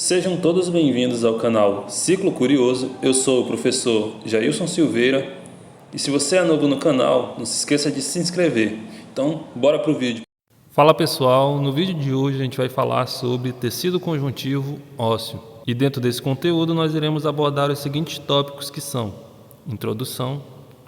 Sejam todos bem-vindos ao canal Ciclo Curioso. Eu sou o professor Jailson Silveira e se você é novo no canal, não se esqueça de se inscrever. Então, bora pro vídeo. Fala pessoal, no vídeo de hoje a gente vai falar sobre tecido conjuntivo ósseo. E dentro desse conteúdo nós iremos abordar os seguintes tópicos que são: introdução,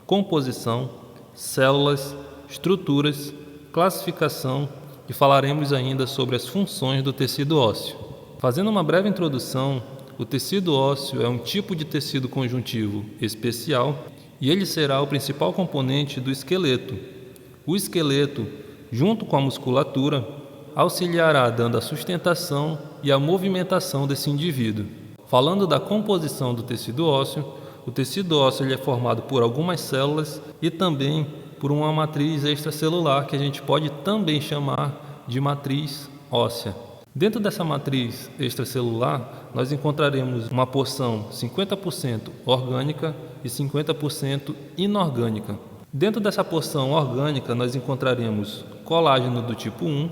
composição, células, estruturas, classificação e falaremos ainda sobre as funções do tecido ósseo. Fazendo uma breve introdução, o tecido ósseo é um tipo de tecido conjuntivo especial e ele será o principal componente do esqueleto. O esqueleto, junto com a musculatura, auxiliará dando a sustentação e a movimentação desse indivíduo. Falando da composição do tecido ósseo, o tecido ósseo ele é formado por algumas células e também por uma matriz extracelular que a gente pode também chamar de matriz óssea. Dentro dessa matriz extracelular, nós encontraremos uma porção 50% orgânica e 50% inorgânica. Dentro dessa porção orgânica, nós encontraremos colágeno do tipo 1,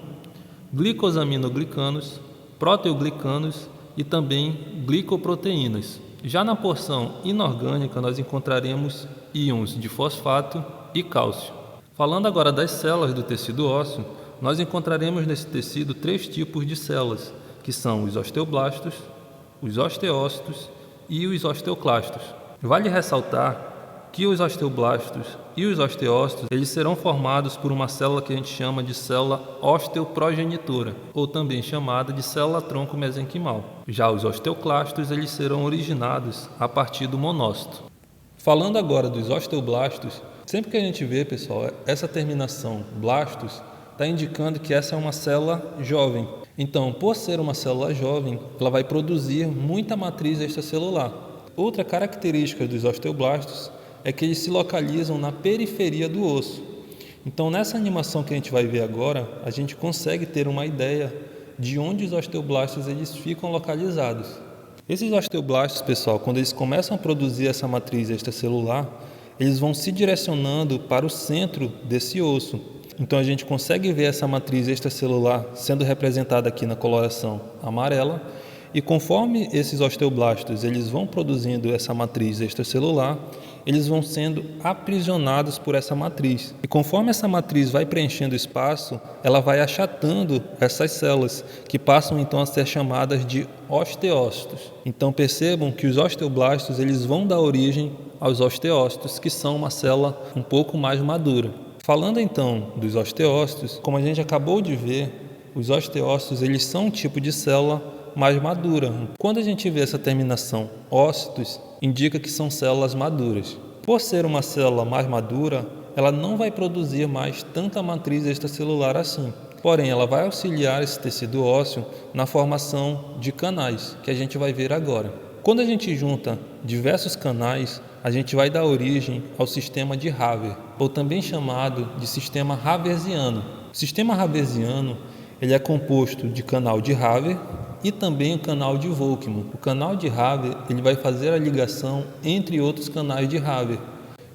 glicosaminoglicanos, proteoglicanos e também glicoproteínas. Já na porção inorgânica, nós encontraremos íons de fosfato e cálcio. Falando agora das células do tecido ósseo, nós encontraremos nesse tecido 3 tipos de células, que são os osteoblastos, os osteócitos e os osteoclastos. Vale ressaltar que os osteoblastos e os osteócitos eles serão formados por uma célula que a gente chama de célula osteoprogenitora, ou também chamada de célula-tronco mesenquimal. Já os osteoclastos eles serão originados a partir do monócito. Falando agora dos osteoblastos, sempre que a gente vê, pessoal, essa terminação blastos, está indicando que essa é uma célula jovem. Então, por ser uma célula jovem, ela vai produzir muita matriz extracelular. Outra característica dos osteoblastos é que eles se localizam na periferia do osso. Então, nessa animação que a gente vai ver agora, a gente consegue ter uma ideia de onde os osteoblastos eles ficam localizados. Esses osteoblastos, pessoal, quando eles começam a produzir essa matriz extracelular, eles vão se direcionando para o centro desse osso. Então a gente consegue ver essa matriz extracelular sendo representada aqui na coloração amarela e conforme esses osteoblastos eles vão produzindo essa matriz extracelular, eles vão sendo aprisionados por essa matriz. E conforme essa matriz vai preenchendo espaço, ela vai achatando essas células, que passam então a ser chamadas de osteócitos. Então percebam que os osteoblastos eles vão dar origem aos osteócitos, que são uma célula um pouco mais madura. Falando então dos osteócitos, como a gente acabou de ver, os osteócitos eles são um tipo de célula mais madura. Quando a gente vê essa terminação ócitos, indica que são células maduras. Por ser uma célula mais madura, ela não vai produzir mais tanta matriz extracelular assim. Porém, ela vai auxiliar esse tecido ósseo na formação de canais, que a gente vai ver agora. Quando a gente junta diversos canais, a gente vai dar origem ao sistema de Haver, ou também chamado de sistema haversiano. O sistema haversiano ele é composto de canal de Haver e também o canal de Volkmann. O canal de Haver ele vai fazer a ligação entre outros canais de Haver.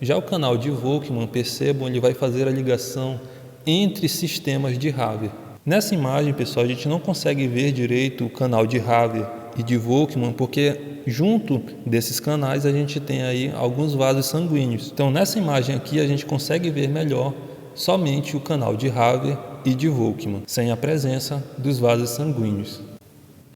Já o canal de Volkmann, percebam, ele vai fazer a ligação entre sistemas de Haver. Nessa imagem, pessoal, a gente não consegue ver direito o canal de Haver e de Volkmann, porque junto desses canais a gente tem aí alguns vasos sanguíneos. Então nessa imagem aqui a gente consegue ver melhor somente o canal de Haver e de Volkmann, sem a presença dos vasos sanguíneos.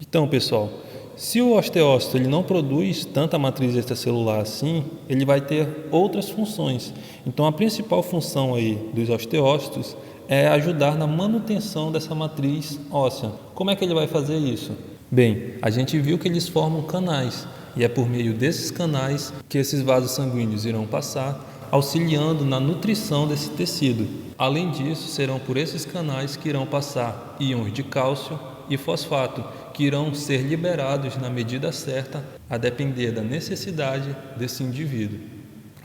Então pessoal, se o osteócito ele não produz tanta matriz extracelular assim, ele vai ter outras funções. Então a principal função aí dos osteócitos é ajudar na manutenção dessa matriz óssea. Como é que ele vai fazer isso? Bem, a gente viu que eles formam canais e é por meio desses canais que esses vasos sanguíneos irão passar, auxiliando na nutrição desse tecido. Além disso, serão por esses canais que irão passar íons de cálcio e fosfato, que irão ser liberados na medida certa, a depender da necessidade desse indivíduo.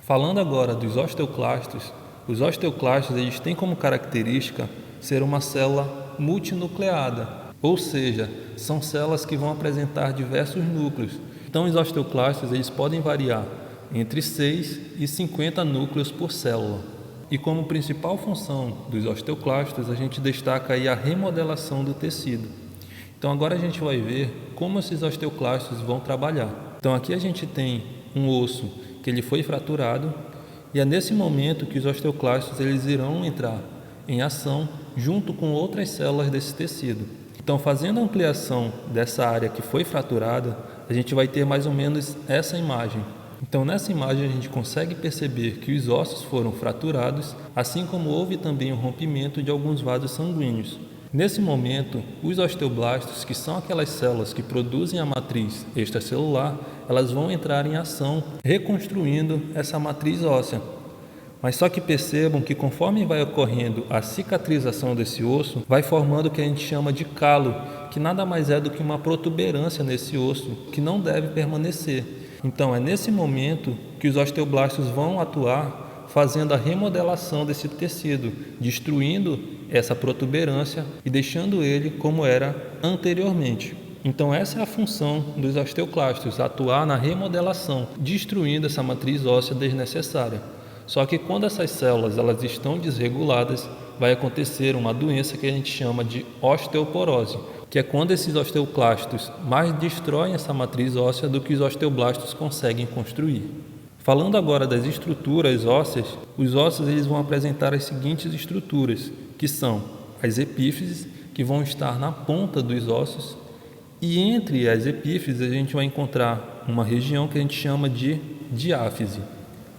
Falando agora dos osteoclastos, os osteoclastos eles têm como característica ser uma célula multinucleada, ou seja, são células que vão apresentar diversos núcleos. Então, os osteoclastos eles podem variar entre 6 e 50 núcleos por célula. E como principal função dos osteoclastos, a gente destaca aí a remodelação do tecido. Então agora a gente vai ver como esses osteoclastos vão trabalhar. Então aqui a gente tem um osso que ele foi fraturado e é nesse momento que os osteoclastos eles irão entrar em ação junto com outras células desse tecido. Então, fazendo a ampliação dessa área que foi fraturada, a gente vai ter mais ou menos essa imagem. Então, nessa imagem a gente consegue perceber que os ossos foram fraturados, assim como houve também o rompimento de alguns vasos sanguíneos. Nesse momento, os osteoblastos, que são aquelas células que produzem a matriz extracelular, elas vão entrar em ação, reconstruindo essa matriz óssea. Mas só que percebam que conforme vai ocorrendo a cicatrização desse osso, vai formando o que a gente chama de calo, que nada mais é do que uma protuberância nesse osso, que não deve permanecer. Então é nesse momento que os osteoblastos vão atuar, fazendo a remodelação desse tecido, destruindo essa protuberância e deixando ele como era anteriormente. Então essa é a função dos osteoclastos, atuar na remodelação, destruindo essa matriz óssea desnecessária. Só que quando essas células elas estão desreguladas, vai acontecer uma doença que a gente chama de osteoporose, que é quando esses osteoclastos mais destroem essa matriz óssea do que os osteoblastos conseguem construir. Falando agora das estruturas ósseas, os ossos eles vão apresentar as seguintes estruturas, que são as epífises, que vão estar na ponta dos ossos, e entre as epífises a gente vai encontrar uma região que a gente chama de diáfise.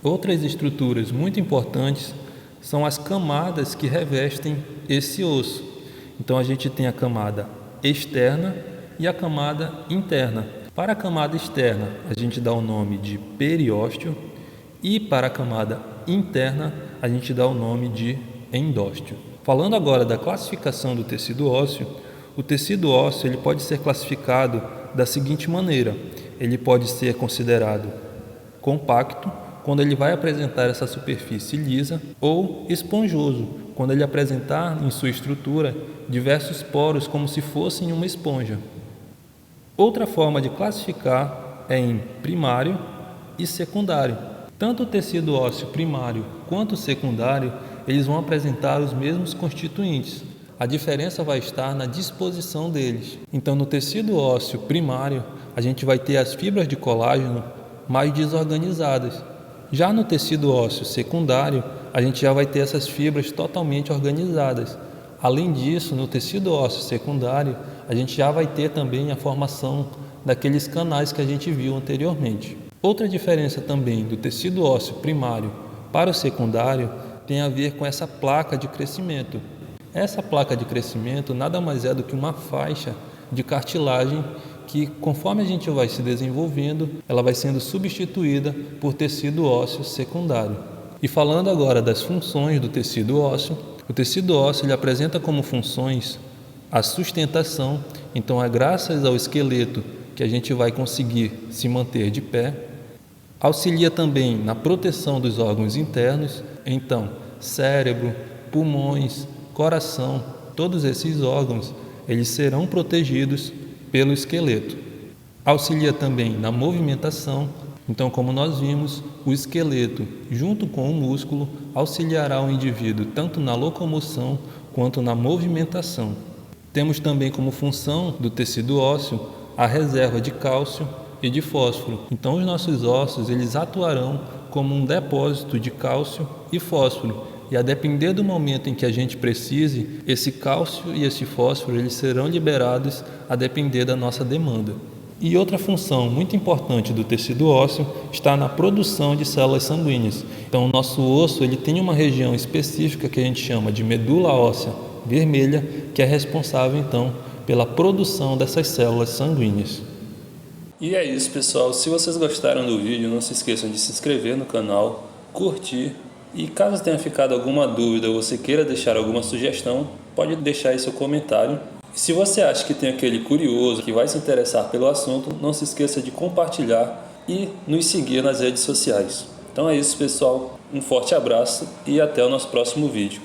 Outras estruturas muito importantes são as camadas que revestem esse osso. Então a gente tem a camada externa e a camada interna. Para a camada externa a gente dá o nome de periósteo e para a camada interna a gente dá o nome de endósteo. Falando agora da classificação do tecido ósseo, o tecido ósseo ele pode ser classificado da seguinte maneira: ele pode ser considerado compacto, quando ele vai apresentar essa superfície lisa, ou esponjoso, quando ele apresentar em sua estrutura diversos poros como se fossem uma esponja. Outra forma de classificar é em primário e secundário. Tanto o tecido ósseo primário quanto o secundário, eles vão apresentar os mesmos constituintes. A diferença vai estar na disposição deles. Então, no tecido ósseo primário, a gente vai ter as fibras de colágeno mais desorganizadas. Já no tecido ósseo secundário, a gente já vai ter essas fibras totalmente organizadas. Além disso, no tecido ósseo secundário, a gente já vai ter também a formação daqueles canais que a gente viu anteriormente. Outra diferença também do tecido ósseo primário para o secundário tem a ver com essa placa de crescimento. Essa placa de crescimento nada mais é do que uma faixa de cartilagem que, conforme a gente vai se desenvolvendo, ela vai sendo substituída por tecido ósseo secundário. E falando agora das funções do tecido ósseo, o tecido ósseo ele apresenta como funções a sustentação, então é graças ao esqueleto que a gente vai conseguir se manter de pé. Auxilia também na proteção dos órgãos internos, então cérebro, pulmões, coração, todos esses órgãos eles serão protegidos pelo esqueleto. Auxilia também na movimentação, então como nós vimos, o esqueleto junto com o músculo auxiliará o indivíduo tanto na locomoção quanto na movimentação. Temos também como função do tecido ósseo a reserva de cálcio e de fósforo. Então os nossos ossos eles atuarão como um depósito de cálcio e fósforo. E a depender do momento em que a gente precise, esse cálcio e esse fósforo eles serão liberados a depender da nossa demanda. E outra função muito importante do tecido ósseo está na produção de células sanguíneas. Então o nosso osso ele tem uma região específica que a gente chama de medula óssea vermelha, que é responsável então pela produção dessas células sanguíneas. E é isso, pessoal. Se vocês gostaram do vídeo, não se esqueçam de se inscrever no canal, curtir. E caso tenha ficado alguma dúvida ou você queira deixar alguma sugestão, pode deixar aí seu comentário. E se você acha que tem aquele curioso que vai se interessar pelo assunto, não se esqueça de compartilhar e nos seguir nas redes sociais. Então é isso, pessoal. Um forte abraço e até o nosso próximo vídeo.